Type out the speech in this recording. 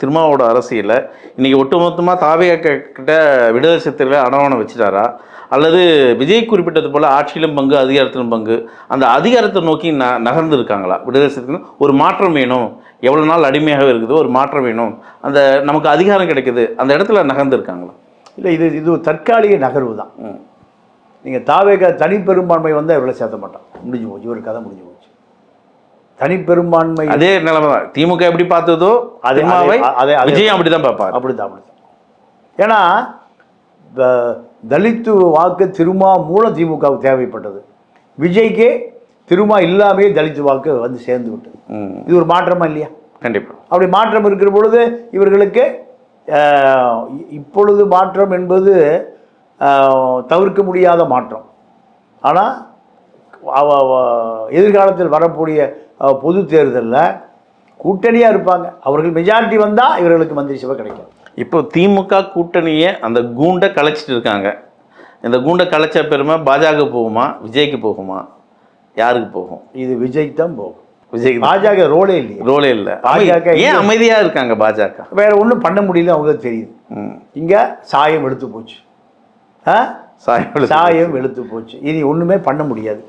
திருமாவோட அரசியலில் இன்றைக்கி ஒட்டுமொத்தமாக கிட்ட விடுதலை சிறுத்தைகளை அடவானம் வச்சுட்டாரா, அல்லது விஜய் குறிப்பிட்டது போல் ஆட்சியிலும் பங்கு அதிகாரத்திலும் பங்கு அந்த அதிகாரத்தை நோக்கி நகர்ந்து இருக்காங்களா? விடுதலை சிறுத்தைகள் ஒரு மாற்றம் வேணும், எவ்வளோ நாள் அடிமையாக இருக்குது, ஒரு மாற்றம் வேணும், அந்த நமக்கு அதிகாரம் கிடைக்குது, அந்த இடத்துல நகர்ந்து இருக்காங்களா? இல்லை, இது ஒரு தற்காலிக நகர்வு தான். நீங்கள் தாவேக தனிப்பெரும்பான்மை வந்து அவர்களை சேர்த்த மாட்டான், முடிஞ்சு போச்சு, ஒரு கதை முடிஞ்சு போச்சு. தனிப்பெரும்பான்மை அதே நிலைமை தான். திமுக எப்படி பார்த்ததோ அதே விஜயம் அப்படி தான் பார்ப்பார். அப்படிதான். ஏன்னா தலித்து வாக்கு திருமா மூலம் திமுகவுக்கு தேவைப்பட்டது. விஜய்க்கே திருமா இல்லாமே தலித்து வாக்கு வந்து சேர்ந்து விட்டது. இது ஒரு மாற்றமா இல்லையா? கண்டிப்பாக. அப்படி மாற்றம் இருக்கிற பொழுது இவர்களுக்கு இப்பொழுது மாற்றம் என்பது தவிர்க்க முடியாத மாற்றம். ஆனால் எதிர்காலத்தில் வரக்கூடிய பொது தேர்தலில் கூட்டணியாக இருப்பாங்க. அவர்கள் மெஜாரிட்டி வந்தால் இவர்களுக்கு மந்திரி சபை கிடைக்கும். இப்போ திமுக கூட்டணியை அந்த கூண்டை கலைச்சிட்டு இருக்காங்க. இந்த கூண்டை கலைச்ச பெருமை பாஜக போகுமா, விஜய்க்கு போகுமா, யாருக்கு போகும்? இது விஜய் தான் போகும். விஜய். பாஜக ரோலே இல்லையே. ரோலே இல்லை. பாஜக ஏன் அமைதியாக இருக்காங்க? பாஜக வேற ஒன்றும் பண்ண முடியல, அவங்களுக்கு தெரியுது. இங்கே சாயம் எடுத்து போச்சு, சாயம் வெளுத்து போச்சு, இனி ஒன்றுமே பண்ண முடியாது.